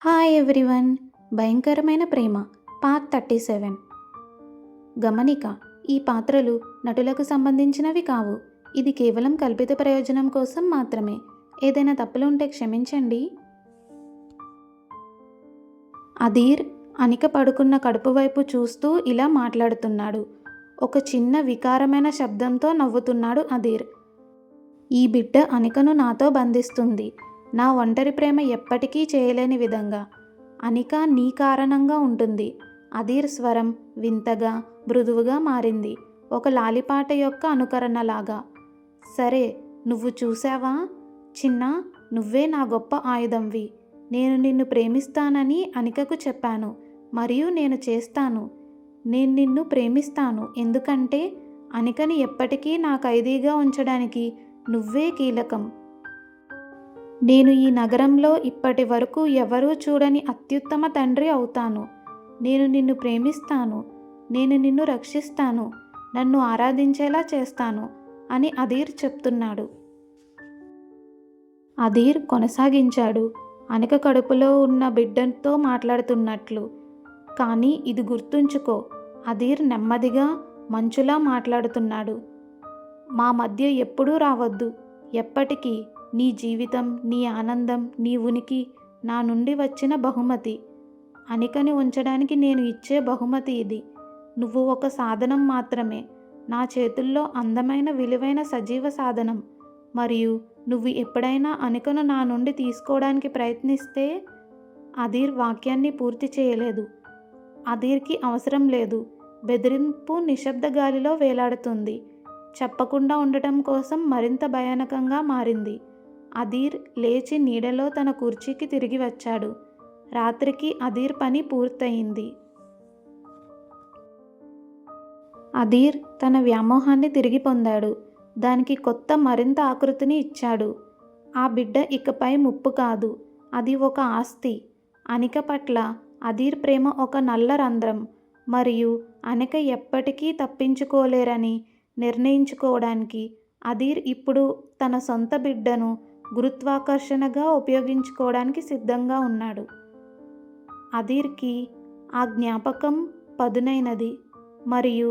Hi everyone. భయంకరమైన ప్రేమ part 37. గమనిక: ఈ పాత్రలు నటులకు సంబంధించినవి కావు. ఇది కేవలం కల్పిత ప్రయోజనం కోసం మాత్రమే. ఏదైనా తప్పులు ఉంటే క్షమించండి. అధీర్ అనిక పడుకున్న కడుపు వైపు చూస్తూ ఇలా మాట్లాడుతున్నాడు. ఒక చిన్న వికారమైన శబ్దంతో నవ్వుతున్నాడు అధీర్. ఈ బిడ్డ అనికను నాతో బంధిస్తుంది. నా ఒంటరి ప్రేమ ఎప్పటికీ చేయలేని విధంగా. అనిక నీ కారణంగా ఉంటుంది. అధీర్ స్వరం వింతగా మృదువుగా మారింది, ఒక లాలిపాట యొక్క అనుకరణలాగా. సరే, నువ్వు చూసావా చిన్న, నువ్వే నా గొప్ప ఆయుధంవి. నేను నిన్ను ప్రేమిస్తానని అనికకు చెప్పాను, మరియు నేను చేస్తాను. నేను నిన్ను ప్రేమిస్తాను ఎందుకంటే అనికని ఎప్పటికీ నా ఖైదీగా ఉంచడానికి నువ్వే కీలకం. నేను ఈ నగరంలో ఇప్పటి వరకు ఎవరూ చూడని అత్యుత్తమ తండ్రి అవుతాను. నేను నిన్ను ప్రేమిస్తాను, నేను నిన్ను రక్షిస్తాను, నన్ను ఆరాధించేలా చేస్తాను అని అధీర్ చెప్తున్నాడు. అధీర్ కొనసాగించాడు, అనిక కడుపులో ఉన్న బిడ్డతో మాట్లాడుతున్నట్లు. కానీ ఇది గుర్తుంచుకో, అధీర్ నెమ్మదిగా మంచులా మాట్లాడుతున్నాడు. మా మధ్య ఎప్పుడూ రావద్దు. ఎప్పటికీ నీ జీవితం, నీ ఆనందం, నీ ఉనికి నా నుండి వచ్చిన బహుమతి. అనికని ఉంచడానికి నేను ఇచ్చే బహుమతి ఇది. నువ్వు ఒక సాధనం మాత్రమే, నా చేతుల్లో అందమైన విలువైన సజీవ సాధనం. మరియు నువ్వు ఎప్పుడైనా అనికను నా నుండి తీసుకోవడానికి ప్రయత్నిస్తే... అధీర్ వాక్యాన్ని పూర్తి చేయలేదు. అధీర్కి అవసరం లేదు. బెదిరింపు నిశ్శబ్ద గాలిలో వేలాడుతుంది. చెప్పకుండా ఉండటం కోసం మరింత భయానకంగా మారింది. అధీర్ లేచి నీడలో తన కుర్చీకి తిరిగి వచ్చాడు. రాత్రికి అధీర్ పని పూర్తయింది. అధీర్ తన వ్యామోహాన్ని తిరిగి పొందాడు. దానికి కొత్త మరింత ఆకృతిని ఇచ్చాడు. ఆ బిడ్డ ఇకపై ముప్పు కాదు, అది ఒక ఆస్తి. అనిక పట్ల అధీర్ ప్రేమ ఒక నల్ల రంధ్రం. మరియు అనిక ఎప్పటికీ తప్పించుకోలేరని నిర్ణయించుకోవడానికి అధీర్ ఇప్పుడు తన సొంత బిడ్డను గురుత్వాకర్షణగా ఉపయోగించుకోవడానికి సిద్ధంగా ఉన్నాడు. అధీర్కి ఆ జ్ఞాపకం పదునైనది మరియు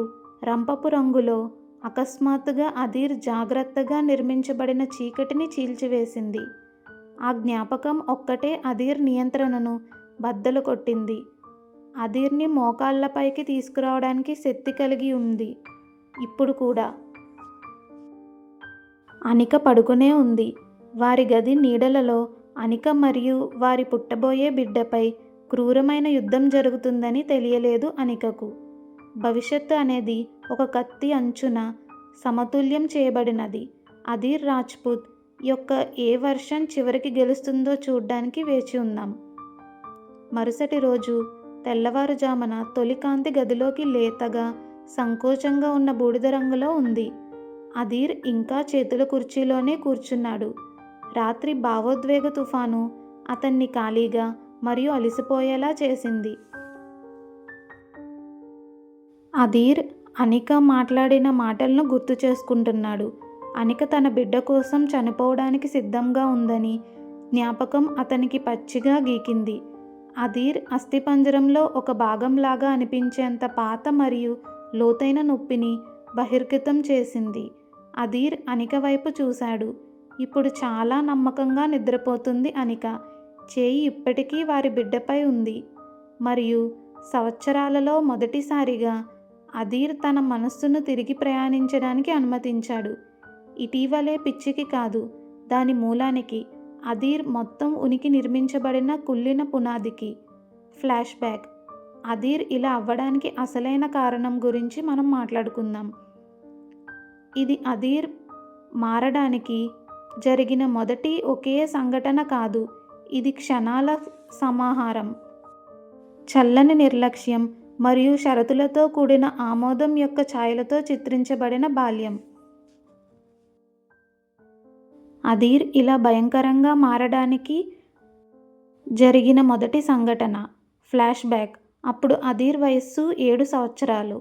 రంపపు రంగులో అకస్మాత్తుగా అధీర్ జాగ్రత్తగా నిర్మించబడిన చీకటిని చీల్చివేసింది. ఆ జ్ఞాపకం ఒక్కటే అధీర్ నియంత్రణను బద్దలు కొట్టింది. అధీర్ని మోకాళ్లపైకి తీసుకురావడానికి శక్తి కలిగి ఉంది. ఇప్పుడు కూడా అనిక పడుకునే ఉంది. వారి గది నీడలలో అనిక మరియు వారి పుట్టబోయే బిడ్డపై క్రూరమైన యుద్ధం జరుగుతుందని తెలియలేదు అనికకు. భవిష్యత్తు అనేది ఒక కత్తి అంచున సమతుల్యం చేయబడినది. అధీర్ రాజ్పుత్ యొక్క ఏ వర్షన్ చివరికి గెలుస్తుందో చూడ్డానికి వేచి ఉన్నాం. మరుసటి రోజు తెల్లవారుజామున తొలి కాంతి గదిలోకి లేతగా సంకోచంగా ఉన్న బూడిద రంగులో ఉంది. అధీర్ ఇంకా చేతుల కుర్చీలోనే కూర్చున్నాడు. రాత్రి భావోద్వేగ తుఫాను అతన్ని ఖాళీగా మరియు అలసిపోయేలా చేసింది. అధీర్ అనిక మాట్లాడిన మాటలను గుర్తు చేసుకుంటున్నాడు. అనిక తన బిడ్డ కోసం చనిపోవడానికి సిద్ధంగా ఉందని జ్ఞాపకం అతనికి పచ్చిగా గీకింది. అధీర్ అస్థిపంజరంలో ఒక భాగంలాగా అనిపించేంత పాత మరియు లోతైన నొప్పిని బహిర్గతం చేసింది. అధీర్ అనిక వైపు చూశాడు. ఇప్పుడు చాలా నమ్మకంగా నిద్రపోతుంది అనిక. చేయి ఇప్పటికీ వారి బిడ్డపై ఉంది. మరియు సంవత్సరాలలో మొదటిసారిగా అధీర్ తన మనస్సును తిరిగి ప్రయాణించడానికి అనుమతించాడు. ఇటీవలే పిచ్చికి కాదు, దాని మూలానికి, అధీర్ మొత్తం ఉనికి నిర్మించబడిన కుళ్ళిన పునాదికి. Flash back. అధీర్ ఇలా అవ్వడానికి అసలైన కారణం గురించి మనం మాట్లాడుకుందాం. ఇది అధీర్ మారడానికి జరిగిన మొదటి ఒకే సంఘటన కాదు. ఇది క్షణాల సమాహారం. చల్లని నిర్లక్ష్యం మరియు షరతులతో కూడిన ఆమోదం యొక్క ఛాయలతో చిత్రించబడిన బాల్యం. అధీర్ ఇలా భయంకరంగా మారడానికి జరిగిన మొదటి సంఘటన. Flash back. అప్పుడు అధీర్ వయస్సు 7 సంవత్సరాలు.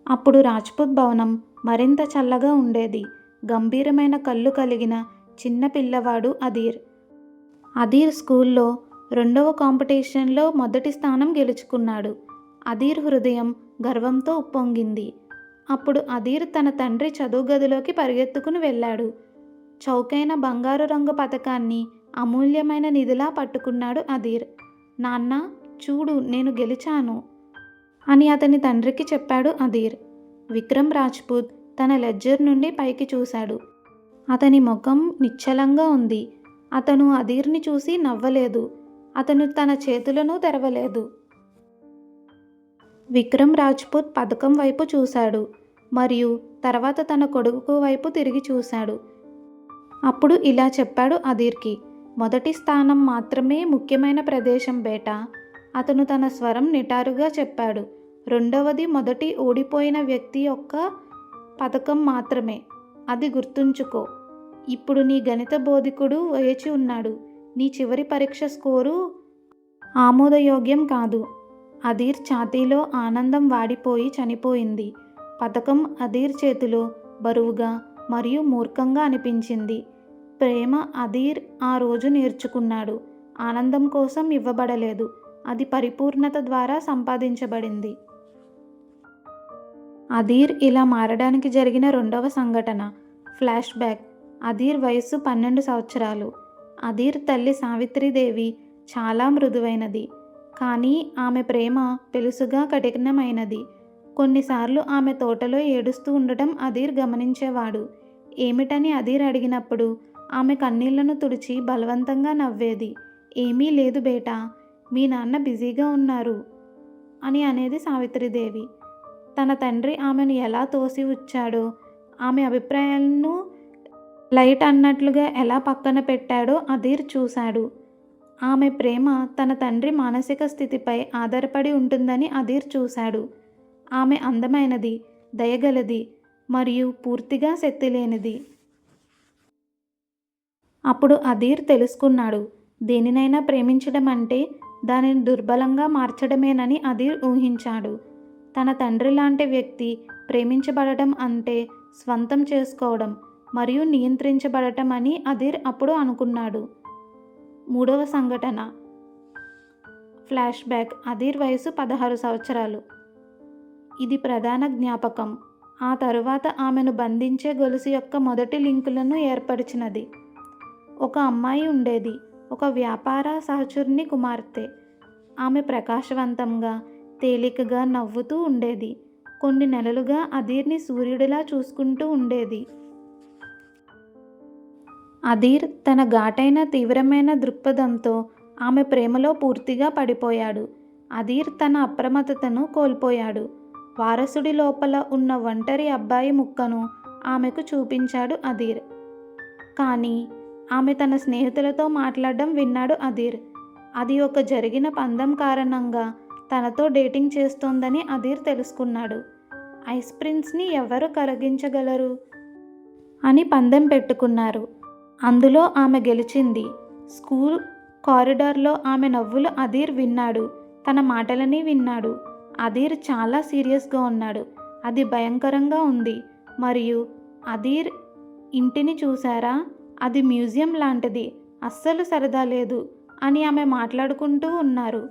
అప్పుడు రాజ్పుత్ భవనం మరింత చల్లగా ఉండేది. గంభీరమైన కళ్ళు కలిగిన చిన్న పిల్లవాడు అధీర్. అధీర్ స్కూల్లో రెండవ కాంపిటీషన్లో మొదటి స్థానం గెలుచుకున్నాడు. అదీర్ హృదయం గర్వంతో ఉప్పొంగింది. అప్పుడు అదీర్ తన తండ్రి చదువు గదిలోకి పరిగెత్తుకుని వెళ్ళాడు. చౌకైన బంగారు రంగు పతకాన్ని అమూల్యమైన నిధిలా పట్టుకున్నాడు అదీర్. నాన్న, చూడు, నేను గెలిచాను అని అతని తండ్రికి చెప్పాడు అదీర్. విక్రమ్ రాజ్పుత్ తన లెడ్జర్ నుండి పైకి చూశాడు. అతని ముఖం నిశ్చలంగా ఉంది. అతను అదీర్ని చూసి నవ్వలేదు. అతను తన చేతులను తెరవలేదు. విక్రమ్ రాజ్పుత్ పథకం వైపు చూశాడు మరియు తర్వాత తన కొడుకు వైపు తిరిగి చూశాడు. అప్పుడు ఇలా చెప్పాడు అదీర్కి. మొదటి స్థానం మాత్రమే ముఖ్యమైన ప్రదేశం బేటా. అతను తన స్వరం నిటారుగా చెప్పాడు. రెండవది మొదటి ఓడిపోయిన వ్యక్తి యొక్క పథకం మాత్రమే. అది గుర్తుంచుకో. ఇప్పుడు నీ గణిత బోధకుడు వేచి ఉన్నాడు. నీ చివరి పరీక్ష స్కోరు ఆమోదయోగ్యం కాదు. అదీర్ ఛాతీలో ఆనందం వాడిపోయి చనిపోయింది. పథకం అదీర్ చేతిలో బరువుగా మరియు మూర్ఖంగా అనిపించింది. ప్రేమ అదీర్ ఆ రోజు నేర్చుకున్నాడు. ఆనందం కోసం ఇవ్వబడలేదు, అది పరిపూర్ణత ద్వారా సంపాదించబడింది. అదీర్ ఇలా మారడానికి జరిగిన రెండవ సంఘటన. Flash back. అదీర్ వయస్సు 12 సంవత్సరాలు. అదీర్ తల్లి సావిత్రీదేవి చాలా మృదువైనది, కానీ ఆమె ప్రేమ పెలుసుగా కఠినమైనది. కొన్నిసార్లు ఆమె తోటలో ఏడుస్తూ ఉండటం అదీర్ గమనించేవాడు. ఏమిటని అదీర్ అడిగినప్పుడు ఆమె కన్నీళ్లను తుడిచి బలవంతంగా నవ్వేది. ఏమీ లేదు బేటా, మీ నాన్న బిజీగా ఉన్నారు అని అనేది సావిత్రీదేవి. తన తండ్రి ఆమెను ఎలా తోసి వచ్చాడో, ఆమె అభిప్రాయాలను లైట్ అన్నట్లుగా ఎలా పక్కన పెట్టాడో అదీర్ చూశాడు. ఆమె ప్రేమ తన తండ్రి మానసిక స్థితిపై ఆధారపడి ఉంటుందని అదీర్ చూశాడు. ఆమె అందమైనది, దయగలది మరియు పూర్తిగా శక్తిలేనిది. అప్పుడు అదీర్ తెలుసుకున్నాడు, దేనినైనా ప్రేమించడం అంటే దానిని దుర్బలంగా మార్చడమేనని అదీర్ ఊహించాడు. తన తండ్రి లాంటి వ్యక్తి ప్రేమించబడటం అంటే స్వంతం చేసుకోవడం మరియు నియంత్రించబడటం అని అదీర్ అప్పుడు అనుకున్నాడు. మూడవ సంఘటన. Flash back. అదీర్ వయసు 16 సంవత్సరాలు. ఇది ప్రధాన జ్ఞాపకం. ఆ తరువాత ఆమెను బంధించే గొలుసు యొక్క మొదటి లింకులను ఏర్పరిచినది. ఒక అమ్మాయి ఉండేది, ఒక వ్యాపార సహచరుని కుమార్తె. ఆమె ప్రకాశవంతంగా, తేలికగా నవ్వుతూ ఉండేది. కొన్ని నెలలుగా అదీర్ని సూర్యుడిలా చూసుకుంటూ ఉండేది. అదీర్ తన ఘాటైన తీవ్రమైన దృక్పథంతో ఆమె ప్రేమలో పూర్తిగా పడిపోయాడు. అదీర్ తన అప్రమత్తతను కోల్పోయాడు. వారసుడి లోపల ఉన్న ఒంటరి అబ్బాయి ముక్కను ఆమెకు చూపించాడు అదీర్. కానీ ఆమె తన స్నేహితులతో మాట్లాడడం విన్నాడు అదీర్. అది ఒక జరిగిన పందెం కారణంగా తనతో డేటింగ్ చేస్తోందని అదీర్ తెలుసుకున్నాడు. ఐస్ ప్రిన్స్ని ఎవరు కరిగించగలరు అని పందెం పెట్టుకున్నారు. అందులో ఆమె గెలిచింది. స్కూల్ కారిడార్లో ఆమె నవ్వులు అదీర్ విన్నాడు. తన మాటలని విన్నాడు. అదీర్ చాలా సీరియస్గా ఉన్నాడు. అది భయంకరంగా ఉంది. మరియు అదీర్ ఇంటిని చూశారా, అది మ్యూజియం లాంటిది, అస్సలు సరదా లేదు అని ఆమె మాట్లాడుకుంటూ ఉన్నారు.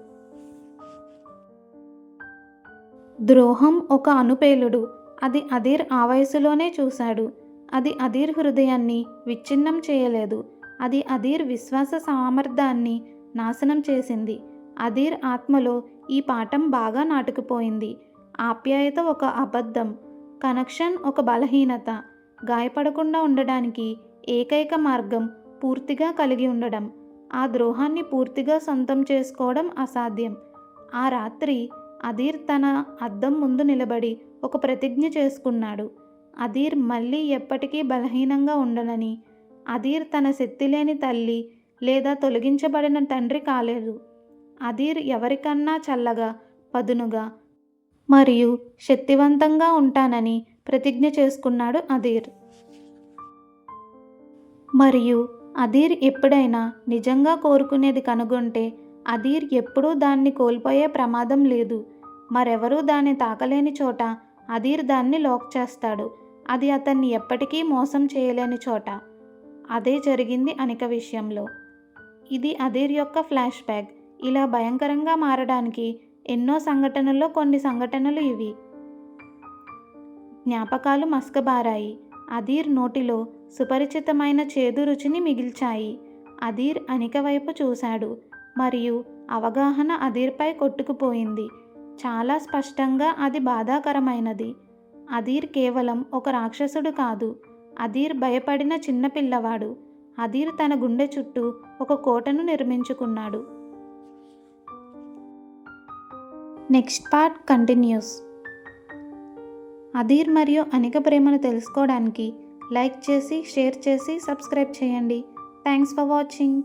ద్రోహం ఒక అణుపేలుడు. అది అదీర్ ఆ వయసులోనే చూశాడు. అది అదీర్ హృదయాన్ని విచ్ఛిన్నం చేయలేదు. అది అదీర్ విశ్వాస సామర్థ్యాన్ని నాశనం చేసింది. అదీర్ ఆత్మలో ఈ పాఠం బాగా నాటుకుపోయింది. ఆప్యాయత ఒక అబద్ధం, కనెక్షన్ ఒక బలహీనత. గాయపడకుండా ఉండడానికి ఏకైక మార్గం పూర్తిగా కలిగి ఉండడం. ఆ ద్రోహాన్ని పూర్తిగా సొంతం చేసుకోవడం అసాధ్యం. ఆ రాత్రి అదీర్ తన అద్దం ముందు నిలబడి ఒక ప్రతిజ్ఞ చేసుకున్నాడు. అదీర్ మళ్ళీ ఎప్పటికీ బలహీనంగా ఉండనని. అదీర్ తన శక్తిలేని తల్లి లేదా తొలగించబడిన తండ్రి కాలేదు. అదీర్ ఎవరికన్నా చల్లగా, పదునుగా మరియు శక్తివంతంగా ఉంటానని ప్రతిజ్ఞ చేసుకున్నాడు అదీర్. మరియు అదీర్ ఎప్పుడైనా నిజంగా కోరుకునేది కనుగొంటే అదీర్ ఎప్పుడూ దాన్ని కోల్పోయే ప్రమాదం లేదు. మరెవరూ దాన్ని తాకలేని చోట అదీర్ దాన్ని లాక్ చేస్తాడు. అది అతన్ని ఎప్పటికీ మోసం చేయలేని చోట. అదే జరిగింది అనిక విషయంలో. ఇది అధీర్ యొక్క ఫ్లాష్ బ్యాక్. ఇలా భయంకరంగా మారడానికి ఎన్నో సంఘటనల్లో కొన్ని సంఘటనలు ఇవి. జ్ఞాపకాలు మసకబారాయి. అధీర్ నోటిలో సుపరిచితమైన చేదు రుచిని మిగిల్చాయి. అధీర్ అనిక వైపు చూశాడు మరియు అవగాహన అధీర్పై కొట్టుకుపోయింది. చాలా స్పష్టంగా అది బాధాకరమైనది. అధీర్ కేవలం ఒక రాక్షసుడు కాదు. అధీర్ భయపడిన చిన్న పిల్లవాడు. అధీర్ తన గుండె చుట్టూ ఒక కోటను నిర్మించుకున్నాడు. Next part continues. అధీర్ మరియు అనిక ప్రేమను తెలుసుకోవడానికి లైక్ చేసి, షేర్ చేసి, సబ్స్క్రైబ్ చేయండి. Thanks for watching.